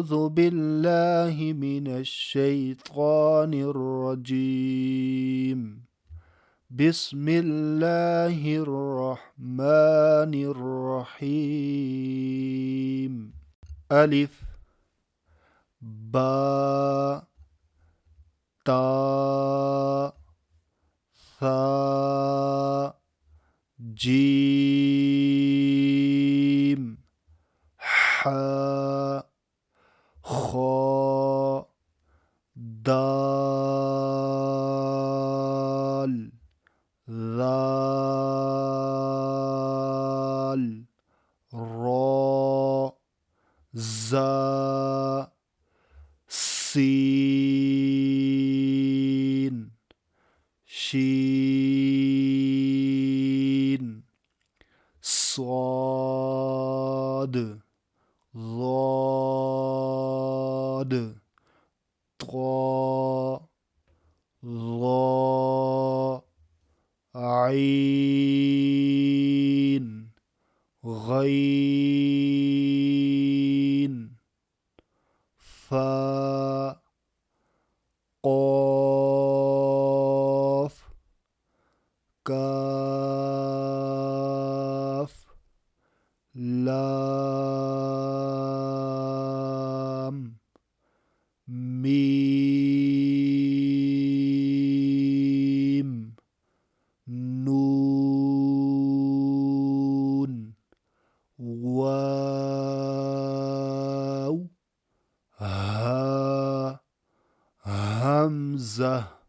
أعوذ بالله من الشيطان الرجيم. بسم الله الرحمن الرحيم. ألف باء تاء ثاء جيم حاء خاء دال ذال راء زاء سين شين صاد ضاد طاء ظاء عين غين فاء قاف كاف لام ميم نون واو ها همزة